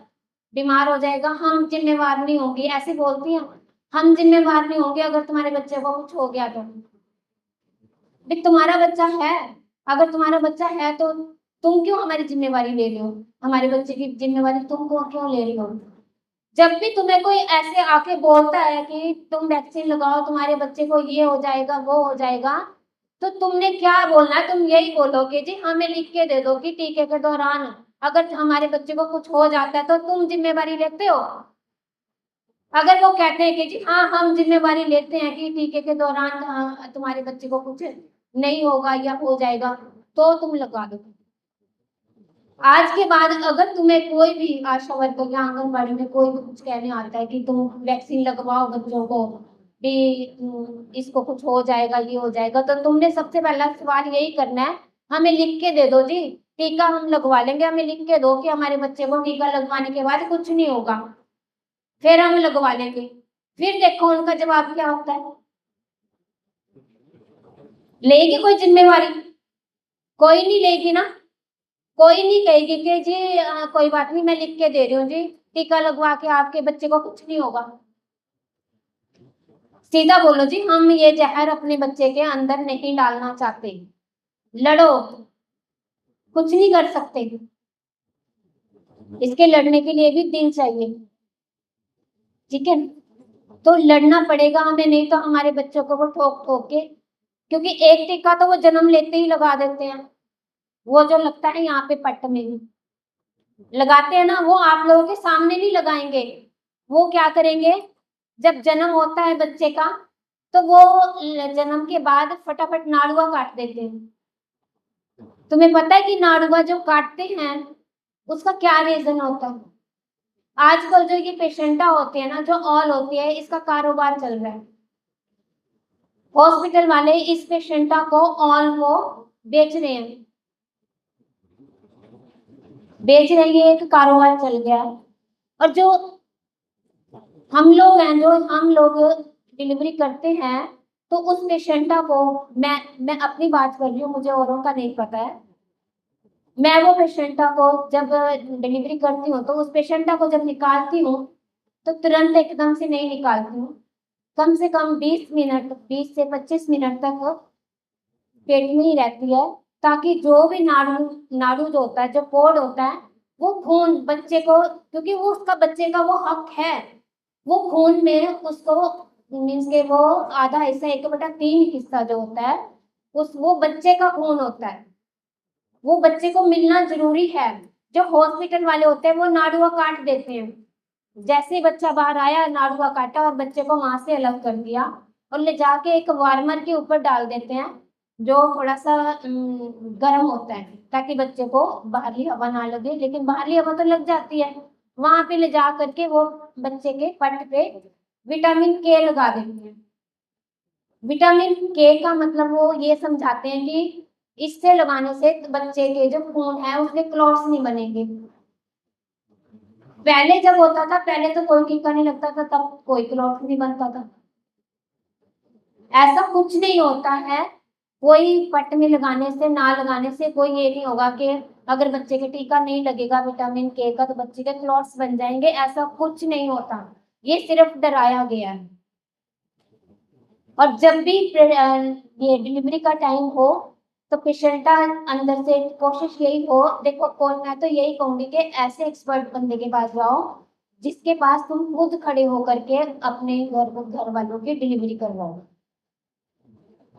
बीमार हो जाएगा, हम जिम्मेवार नहीं होंगे, ऐसे बोलती हैं। हम जिम्मेवार नहीं होंगे अगर तुम्हारे बच्चे को कुछ हो गया तो। तुम्हारा बच्चा है, अगर तुम्हारा बच्चा है तो तुम क्यों हमारी जिम्मेवारी ले रहे हो? हमारे बच्चे की जिम्मेवारी तुम क्यों ले रही हो? जब भी तुम्हें कोई ऐसे आके बोलता है कि तुम वैक्सीन लगाओ तुम्हारे बच्चे को ये हो जाएगा वो हो जाएगा, तो तुमने क्या बोलना है? तुम यही बोलोगे जी हमें लिख के दे दो कि टीके के दौरान अगर हमारे बच्चे को कुछ हो जाता है तो तुम जिम्मेवारी लेते हो। अगर वो कहते हैं कि जी हाँ हम जिम्मेवारी लेते हैं कि टीके के दौरान तुम्हारे बच्चे को कुछ नहीं होगा या हो जाएगा, तो तुम लगा दो। आज के बाद अगर तुम्हें कोई भी आशा वर्कर या आंगनबाड़ी में कोई भी कुछ कहने आता है कि तुम वैक्सीन लगवाओ बच्चों को भी, इसको कुछ हो जाएगा ये हो जाएगा, तो तुमने सबसे पहला सवाल यही करना है, हमें लिख के दे दो जी, टीका हम लगवा लेंगे, हमें लिख के दो कि हमारे बच्चे को टीका लगवाने के बाद कुछ नहीं होगा, फिर हम लगवा लेंगे। फिर देखो उनका जवाब क्या होता है। लेगी कोई जिम्मेवारी? कोई नहीं लेगी ना। कोई नहीं कहेगी कि जी कोई बात नहीं मैं लिख के दे रही हूँ जी, टीका लगवा के आपके बच्चे को कुछ नहीं होगा। सीधा बोलो जी हम ये जहर अपने बच्चे के अंदर नहीं डालना चाहते। लड़ो, कुछ नहीं कर सकते, इसके लड़ने के लिए भी दिल चाहिए, ठीक है। तो लड़ना पड़ेगा हमें, नहीं तो हमारे बच्चों को वो ठोक ठोक के, क्योंकि एक टीका तो वो जन्म लेते ही लगा देते हैं, वो जो लगता है यहाँ पे पट्ट में ही लगाते हैं ना, वो आप लोगों के सामने नहीं लगाएंगे। वो क्या करेंगे, जब जन्म होता है बच्चे का तो वो जन्म के बाद फटाफट नाड़ुआ काट देते हैं। तुम्हें पता है कि नाड़ुआ जो काटते हैं उसका क्या रीजन होता है? आजकल जो ये पेशेंटा होते हैं ना, जो ऑल होती है, इसका कारोबार चल रहा है। हॉस्पिटल वाले इस पेशेंटा को ऑल को बेच रहे हैं, ये एक कारोबार चल गया है। और जो हम लोग हैं, जो हम लोग डिलीवरी करते हैं, तो उस पेशेंटा को मैं अपनी बात कर रही हूँ, मुझे औरों का नहीं पता है। मैं वो पेशेंटा को जब डिलीवरी करती हूँ तो उस पेशेंटा को जब निकालती हूँ तो तुरंत एकदम से नहीं निकालती हूँ, कम से कम 20 से 25 मिनट तक वो पेट में ही रहती है, ताकि जो भी नाड़ू जो होता है, जो कोड होता है, वो खून बच्चे को, क्योंकि वो उसका बच्चे का वो हक है, वो खून में उसको मीन्स के वो आधा हिस्सा 1/3 हिस्सा जो होता है उस वो बच्चे का खून होता है, वो बच्चे को मिलना जरूरी है। जो हॉस्पिटल वाले होते हैं वो नाड़ुआ काट देते हैं, जैसे ही बच्चा बाहर आया नाड़ुआ काटा और बच्चे को वहां से अलग कर दिया और ले जाके एक वार्मर के ऊपर डाल देते हैं, जो थोड़ा सा गर्म होता है, ताकि बच्चे को बाहरी हवा ना लगे, लेकिन बाहरी हवा तो लग जाती है। वहां पे ले जा करके वो बच्चे के पट पे विटामिन के लगा देते हैं। विटामिन के का मतलब वो ये समझाते हैं कि इससे लगाने से बच्चे के जो खून है उसके क्लॉट्स नहीं बनेंगे। पहले जब होता था, पहले तो कोई टीका नहीं लगता था, तब कोई क्लॉट नहीं बनता था। ऐसा कुछ नहीं होता है, कोई पट में लगाने से ना लगाने से कोई ये नहीं होगा कि अगर बच्चे के टीका नहीं लगेगा विटामिन के का तो बच्चे के क्लॉट्स बन जाएंगे, ऐसा कुछ नहीं होता, ये सिर्फ डराया गया है। और जब भी ये डिलीवरी का टाइम हो तो पेशेंटा अंदर से कोशिश यही हो, देखो कोई, मैं तो यही कहूंगी कि ऐसे एक्सपर्ट बंदे के पास जाओ जिसके पास तुम खुद खड़े होकर के अपने घर वालों की डिलीवरी करवाओ।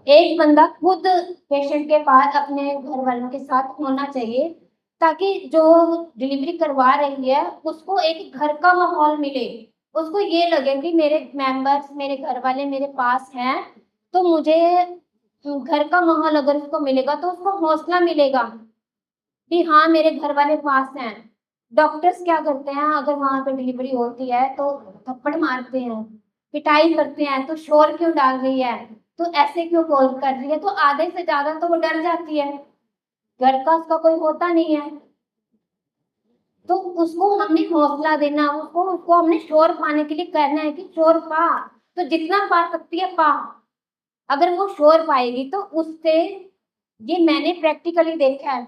एक बंदा खुद पेशेंट के पास अपने घर वालों के साथ होना चाहिए, ताकि जो डिलीवरी करवा रही है उसको एक घर का माहौल मिले, उसको ये लगे कि मेरे मेंबर्स, मेरे घर वाले मेरे पास हैं, तो मुझे घर का माहौल अगर उसको मिलेगा तो उसको हौसला मिलेगा कि हाँ मेरे घर वाले पास हैं, डॉक्टर्स क्या करते हैं, अगर वहां पे डिलीवरी होती है तो थप्पड़ मारते हैं, पिटाई करते हैं, तो शोर क्यों डाल रही है, तो ऐसे क्यों कॉल कर रही है, तो आधे से ज्यादा तो वो डर जाती है, घर का उसका कोई होता नहीं है। तो उसको हमने हौसला देना, उसको उसको हमने शोर पाने के लिए कहना है कि शोर पा, तो जितना पा सकती है पा। अगर वो शोर पाएगी तो उससे, ये मैंने प्रैक्टिकली देखा है,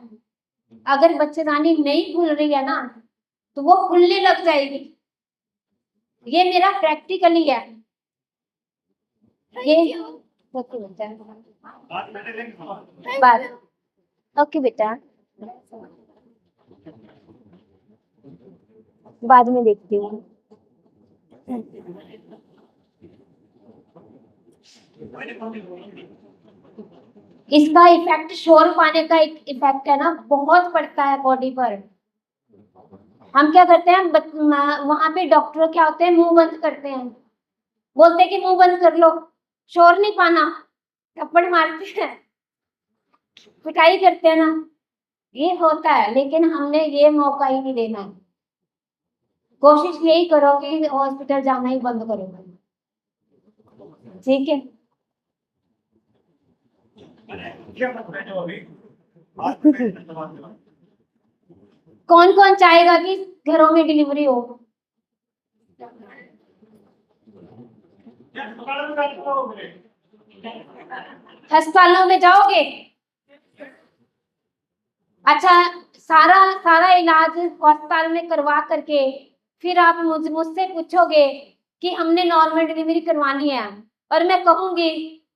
अगर बच्चेदानी नहीं खुल रही है ना तो वो खुलने लग जाएगी। ये मेरा प्रैक्टिकली है। ये ओके बेटा, बात ओके बेटा, बाद में देखती हूँ। इसका इफेक्ट, शोर पाने का एक इफेक्ट है ना, बहुत पड़ता है बॉडी पर। हम क्या करते हैं, वहां पे डॉक्टर क्या होते हैं, मुंह बंद करते हैं, बोलते हैं कि मुंह बंद कर लो, शोर नहीं पाना, थप्पड़ मारते हैं, पिटाई करते हैं ना, ये होता है। लेकिन हमने ये मौका ही नहीं देना है। कोशिश यही करो कि हॉस्पिटल जाना ही बंद करो, ठीक है। कौन कौन चाहेगा कि घरों में डिलीवरी हो? अस्पतालों में जाओगे? अच्छा, सारा सारा इलाज अस्पताल में करवा करके फिर आप मुझसे पूछोगे कि हमने नॉर्मल डिलीवरी करवानी है, और मैं कहूंगी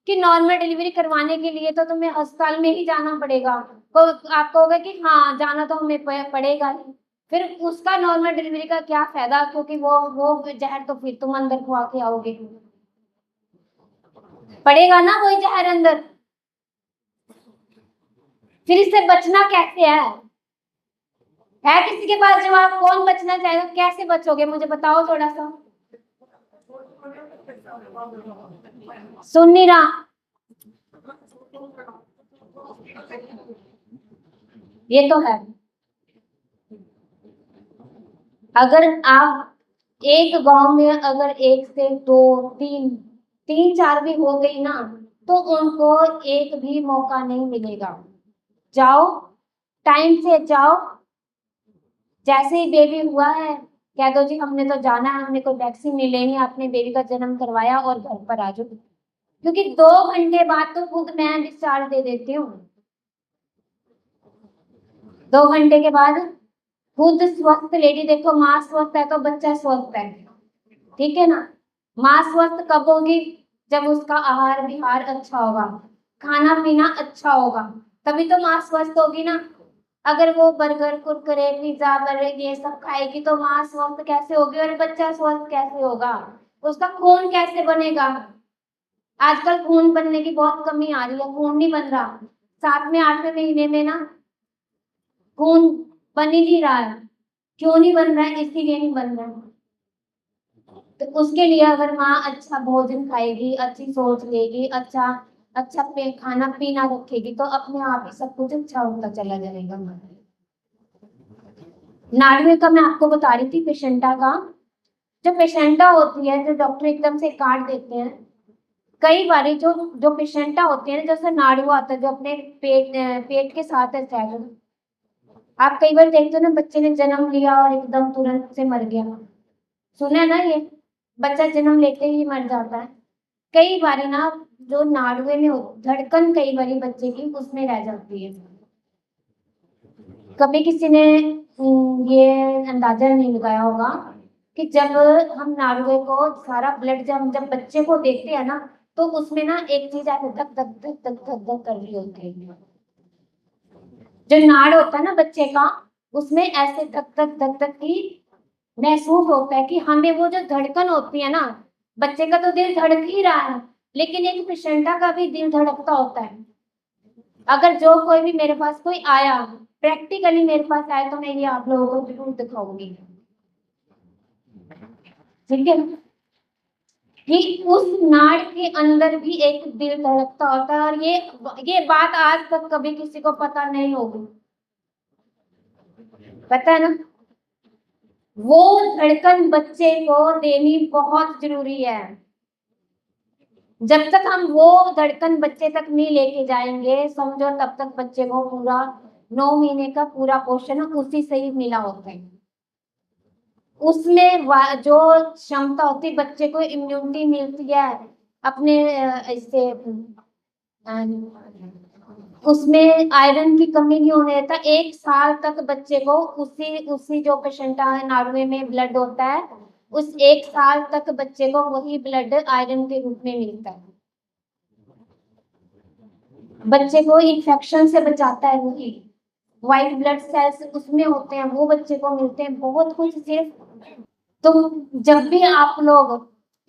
कि नॉर्मल डिलीवरी करवाने के लिए तो तुम्हें अस्पताल में ही जाना पड़ेगा, तो आप कहोगे कि हाँ जाना तो हमें पड़ेगा ही। फिर उसका नॉर्मल डिलीवरी का क्या फायदा, क्योंकि वो जहर तो फिर तुम अंदर खुआ के आओगे, पड़ेगा ना वही जहर अंदर। फिर इससे बचना कैसे है किसी के पास जवाब? कौन बचना चाहेगा? कैसे बचोगे मुझे बताओ थोड़ा सा। सुन नहीं रहा, ये तो है। अगर आप एक गांव में अगर एक से दो, तीन, तीन चार भी हो गई ना, तो उनको एक भी मौका नहीं मिलेगा। जाओ, टाइम से जाओ, जैसे ही बेबी हुआ है कह दो जी हमने तो जाना है, हमने कोई वैक्सीन नहीं लेनी, आपने बेबी का जन्म करवाया और घर पर आ जाओ। क्योंकि 2 घंटे बाद तो खुद मैं डिस्चार्ज दे देती हूँ, 2 घंटे के बाद खुद स्वस्थ लेडी, देखो माँ स्वस्थ है तो बच्चा स्वस्थ है, ठीक है ना। माँ स्वस्थ कब होगी? जब उसका आहार विहार अच्छा होगा, खाना पीना अच्छा होगा, तभी तो माँ स्वस्थ होगी ना। अगर वो बर्गर कुरकुरे पिज्जा बर्गर ये सब खाएगी तो माँ स्वस्थ कैसे होगी और बच्चा स्वस्थ कैसे होगा? उसका खून कैसे बनेगा? आजकल खून बनने की बहुत कमी आ रही है, खून नहीं बन रहा। 7वें 8वें महीने में ना खून बन ही नहीं रहा है। क्यों नहीं बन रहा है? इसीलिए नहीं बन रहा है। तो उसके लिए अगर माँ अच्छा भोजन खाएगी, अच्छी सोच लेगी, अच्छा अच्छा खाना पीना रखेगी, तो अपने आप ही सब कुछ अच्छा होता चला जाएगा। नाड़ुए का मैं आपको बता रही थी, पेशेंटा का। जो पेशेंटा होती है, जो डॉक्टर एकदम से काट देते हैं, कई बार जो जो पेशेंटा होती है, जैसे नाड़ुआ आता है जो अपने पेट के साथ अटैच, आप कई बार देखते हो ना, बच्चे ने जन्म लिया और एकदम तुरंत से मर गया, सुना है ना ये, बच्चा जन्म लेते ही मर जाता है। कई बार ना जो नाड़ुए में धड़कन कई बार बच्चे की उसमें रह जाती है। कभी किसी ने ये अंदाजा नहीं लगाया होगा कि जब हम नाड़ुए को सारा ब्लड जब बच्चे को देखते हैं ना, तो उसमें ना एक चीज ऐसे धक धक धक धक धक धक कर रही होती है। जो नाड़ होता है ना बच्चे का, उसमें ऐसे धक धक धक धक की महसूस होता है कि हमें वो जो धड़कन होती है ना, बच्चे का तो दिल धड़क ही रहा है, लेकिन एक पेशेंटा का भी दिल धड़कता होता है। अगर जो कोई भी मेरे पास कोई आया, प्रैक्टिकली मेरे पास आए, तो मैं ये आप लोगों को जरूर दिखाऊंगी, ठीक है, कि उस नाड़ के अंदर भी एक दिल धड़कता होता है। और ये बात आज तक कभी किसी को पता नहीं होगी, पता है ना। वो धड़कन बच्चे को देनी बहुत जरूरी है। जब तक हम वो धड़कन बच्चे तक नहीं लेके जाएंगे, समझो तब तक बच्चे को पूरा 9 महीने का पूरा पोषण उसी से ही मिला होता है। उसमें जो क्षमता होती है, बच्चे को इम्यूनिटी मिलती है अपने इससे, उसमें आयरन की कमी नहीं होने देता। 1 साल तक बच्चे को उसी जो पेशेंटा नाड़ुए में ब्लड होता है, उस 1 साल तक बच्चे को वही ब्लड आयरन के रूप में मिलता है। बच्चे को इन्फेक्शन से बचाता है, वही व्हाइट ब्लड सेल्स उसमें होते हैं, वो बच्चे को मिलते हैं। बहुत कुछ सिर्फ, तो जब भी आप लोग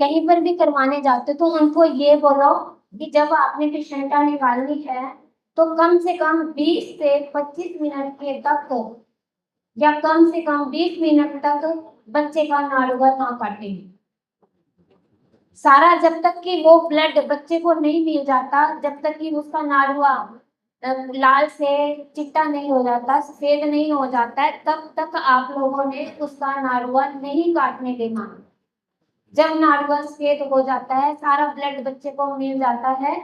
कहीं पर भी करवाने जाते तो उनको ये बोलो कि जब आपने प्लेसेंटा निकालनी है तो कम से कम 20 से 25 मिनट के तक, या कम से कम 20 मिनट तक बच्चे का नाड़ुआ ना काटे। सारा जब तक कि वो ब्लड बच्चे को नहीं मिल जाता, जब तक कि उसका नाड़ुआ लाल से चिट्टा नहीं हो जाता, सफेद नहीं हो जाता है, तब तक आप लोगों ने उसका नाड़ुआ नहीं काटने देना। जब नाड़ुआ सफेद हो जाता है, सारा ब्लड बच्चे को मिल जाता है,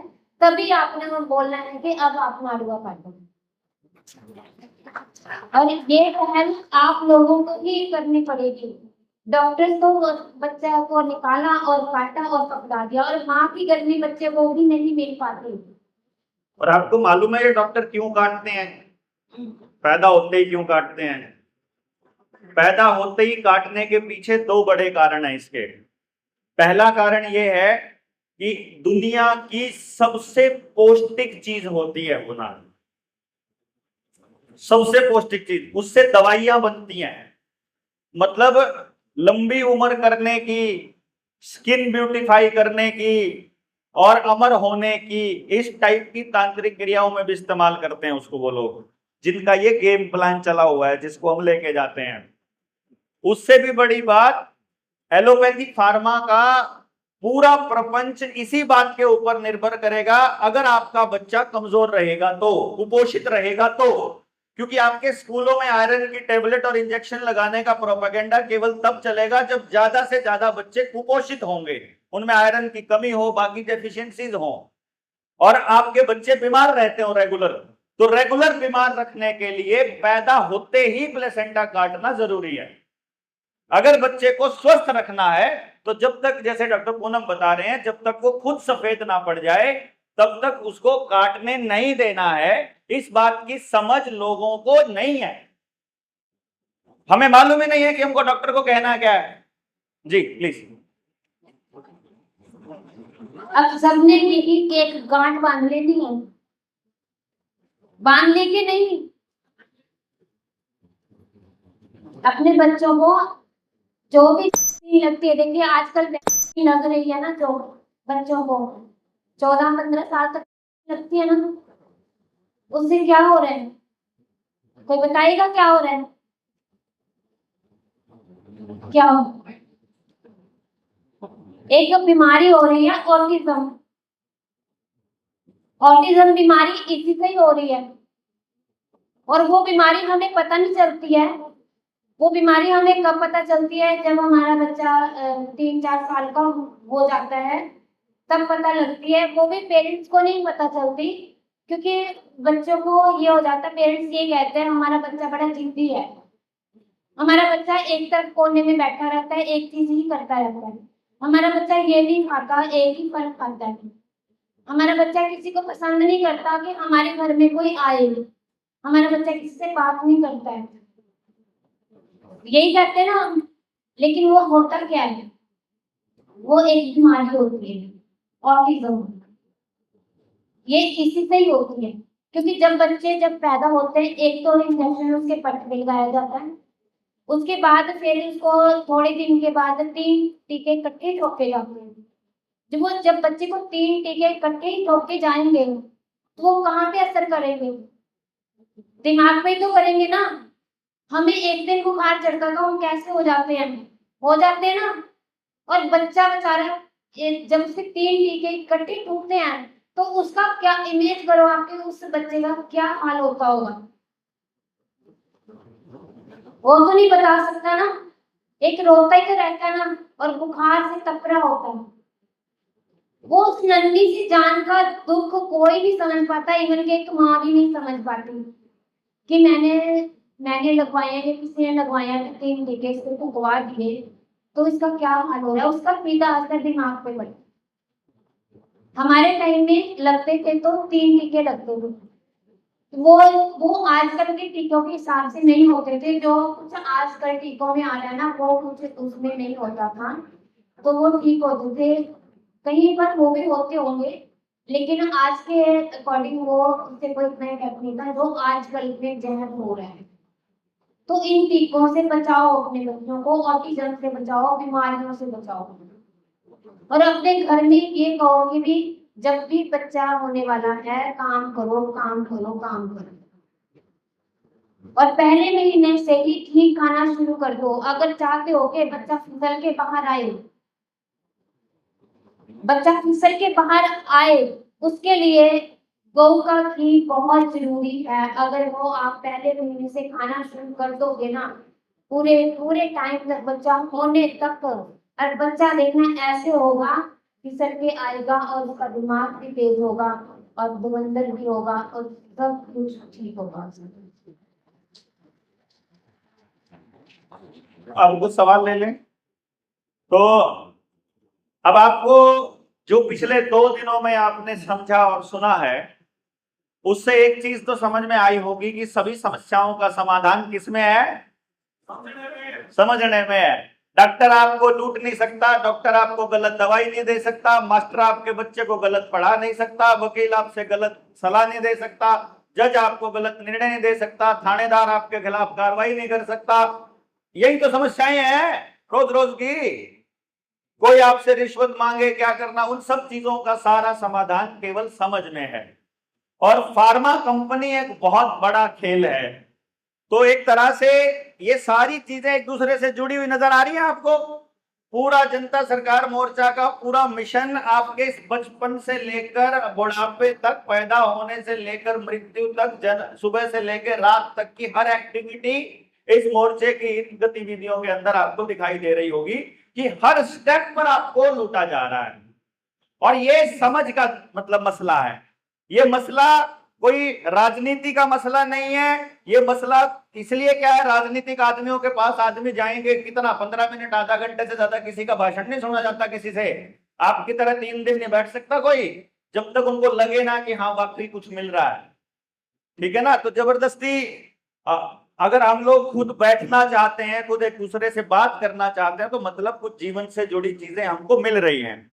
तभी आपने वो बोलना है कि अब आप नाड़ुआ काटो। और ये पहल आप लोगों को ही करनी पड़ेगी। डॉक्टर तो बच्चा को निकाला और काटा और पकड़ा दिया, और माँ की गर्मी बच्चे को भी नहीं मिल पाती। और आपको मालूम है ये डॉक्टर क्यों काटते हैं? पैदा होते ही क्यों काटते हैं? पैदा होते ही काटने के पीछे 2 बड़े कारण हैं इसके। पहला कारण ये है कि दुनिया की सबसे पौष्टिक चीज होती है भुना, सबसे पौष्टिक चीज, उससे दवाइयां बनती हैं। मतलब लंबी उम्र करने की, स्किन ब्यूटीफाई करने की और अमर होने की, इस टाइप की तांत्रिक क्रियाओं में भी इस्तेमाल करते हैं उसको वो लोग, जिनका ये गेम प्लान चला हुआ है, जिसको हम लेके जाते हैं। उससे भी बड़ी बात, एलोपैथी फार्मा का पूरा प्रपंच इसी बात के ऊपर निर्भर करेगा, अगर आपका बच्चा कमजोर रहेगा तो, कुपोषित रहेगा तो। क्योंकि आपके स्कूलों में आयरन की टेबलेट और इंजेक्शन लगाने का प्रोपेगेंडा केवल तब चलेगा जब ज्यादा से ज्यादा बच्चे कुपोषित होंगे, उनमें आयरन की कमी हो, बाकी डेफिशिएंसीज हो, और आपके बच्चे बीमार रहते हो रेगुलर। तो रेगुलर बीमार रखने के लिए पैदा होते ही प्लेसेंटा काटना जरूरी है। अगर बच्चे को स्वस्थ रखना है तो जब तक, जैसे डॉक्टर पूनम बता रहे हैं, जब तक वो खुद सफेद ना पड़ जाए तब तक उसको काटने नहीं देना है। इस बात की समझ लोगों को नहीं है। हमें मालूम ही नहीं है कि हमको डॉक्टर को कहना क्या है। जी प्लीज। अब सबने यही एक गांठ बांध लेनी है, बांध ली कि नहीं? अपने बच्चों को जो भी लगती है, देखिए आजकल वैक्सीन लग रही है ना, जो बच्चों को 14-15 साल तक लगती है ना, उससे क्या हो रहा है? कोई बताएगा क्या हो रहा है? क्या हो? एक बीमारी हो रही है ऑटिज्म। ऑटिज्म बीमारी इसी से ही हो रही है, और वो बीमारी हमें पता नहीं चलती है। वो बीमारी हमें कब पता चलती है? जब हमारा बच्चा 3-4 साल का हो जाता है, तब पता लगती है। वो भी पेरेंट्स को नहीं पता चलती, क्योंकि बच्चों को ये हो जाता है, पेरेंट्स ये कहते हैं हमारा बच्चा बड़ा जिद्दी है, हमारा बच्चा एक तरफ कोने में बैठा रहता है, एक चीज ही करता रहता है, हमारा बच्चा ये नहीं खाता, एक ही फल खाता है, हमारा बच्चा किसी को पसंद नहीं करता कि हमारे घर में कोई आए, हमारा बच्चा किसी से बात नहीं करता है, यही कहते हैं ना हम। लेकिन वो होता क्या है? वो एक बीमारी होती है, ऑटिज्म। ये इसी से ही होती है, क्योंकि जब बच्चे पैदा होते हैं, एक तो इंजेक्शन उसके पट पे लगाया जाता है, उसके बाद फिर उसको थोड़े दिन के बाद 3 टीके इकट्ठे ठोके जाते हैं। जब बच्चे को 3 टीके इकट्ठे ही ठोके जाएंगे तो वो कहाँ पे असर करेंगे? दिमाग पे तो करेंगे ना। हमें एक दिन बुखार चढ़ता तो हम कैसे हो जाते हैं ना। और बच्चा बेचारा जब उसके 3 टीके इकट्ठे टूटते हैं तो उसका क्या इमेज करो, आपके उस बच्चे का क्या हाल होता होगा, वो तो नहीं बता सकता ना। एक रोता ही तो रहता है ना, और बुखार से तप रहा होता है। वो उस नन्ही सी जान का दुख कोई नहीं समझ पाता, इवन कि एक माँ भी नहीं समझ पाती कि मैंने लगवाया या किसी ने लगवाया, 3 टीके इसको लगवा दिए तो इसका क्या हाल हो रहा है, उसका सीधा असर दिमाग पे पड़ता। हमारे टाइम में लगते थे तो 3 टीके लगते थे, वो आजकल के टीकों के हिसाब से नहीं होते थे, जो कुछ आजकल टीकों में आ रहा है ना वो कुछ उसमें नहीं होता था, तो वो ठीक होते थे। कहीं पर वो भी होते होंगे, लेकिन आज के अकॉर्डिंग वो उससे कोई इतना इफेक्ट नहीं था जो आजकल के जहर हो रहा है। तो इन टीकों से बचाओ अपने बच्चों को, ऑटिज्म से बचाओ, बीमारियों से बचाओ, और अपने घर में ये कहो कि भी जब भी बच्चा होने वाला है काम करो काम करो काम करो, और पहले महीने से ही ठीक खाना शुरू कर दो। अगर चाहते हो कि बच्चा फिसल के बाहर आए, उसके लिए गऊ का घी बहुत जरूरी है। अगर वो आप पहले महीने से खाना शुरू कर दोगे ना, पूरे पूरे टाइम तक बच्चा होने तक, और बच्चा देखना ऐसे होगा फिसल के आएगा, और उसका दिमाग भी तेज होगा और बवंडर भी होगा और सब कुछ ठीक होगा। अब कुछ सवाल ले लें। तो अब आपको जो पिछले 2 दिनों में आपने समझा और सुना है, उससे एक चीज तो समझ में आई होगी कि सभी समस्याओं का समाधान किसमें है? समझने में है। डॉक्टर आपको लूट नहीं सकता, डॉक्टर आपको गलत दवाई नहीं दे सकता, मास्टर आपके बच्चे को गलत पढ़ा नहीं सकता, वकील आपसे गलत सलाह नहीं दे सकता, जज आपको गलत निर्णय नहीं दे सकता, थानेदार आपके खिलाफ कार्रवाई नहीं कर सकता। यही तो समस्याएं हैं रोज रोज की। कोई आपसे रिश्वत मांगे क्या करना, उन सब चीजों का सारा समाधान केवल समझ में है। और फार्मा कंपनी एक बहुत बड़ा खेल है। तो एक तरह से ये सारी चीजें एक दूसरे से जुड़ी हुई नजर आ रही है आपको। पूरा जनता सरकार मोर्चा का पूरा मिशन आपके बचपन से लेकर बुढ़ापे तक, पैदा होने से लेकर मृत्यु तक, सुबह से लेकर रात तक की हर एक्टिविटी इस मोर्चे की इन गतिविधियों के अंदर आपको दिखाई दे रही होगी कि हर स्टेप पर आपको लूटा जा रहा है। और ये समझ का मतलब मसला है। ये मसला कोई राजनीति का मसला नहीं है। ये मसला इसलिए क्या है, राजनीतिक आदमियों के पास आदमी जाएंगे कितना, 15 मिनट आधा घंटे से ज्यादा किसी का भाषण नहीं सुना जाता किसी से। आपकी तरह 3 दिन नहीं बैठ सकता कोई, जब तक उनको लगे ना कि हाँ वाकई कुछ मिल रहा है। ठीक है ना। तो जबरदस्ती अगर हम लोग खुद बैठना चाहते हैं, खुद एक दूसरे से बात करना चाहते हैं, तो मतलब कुछ जीवन से जुड़ी चीजें हमको मिल रही हैं।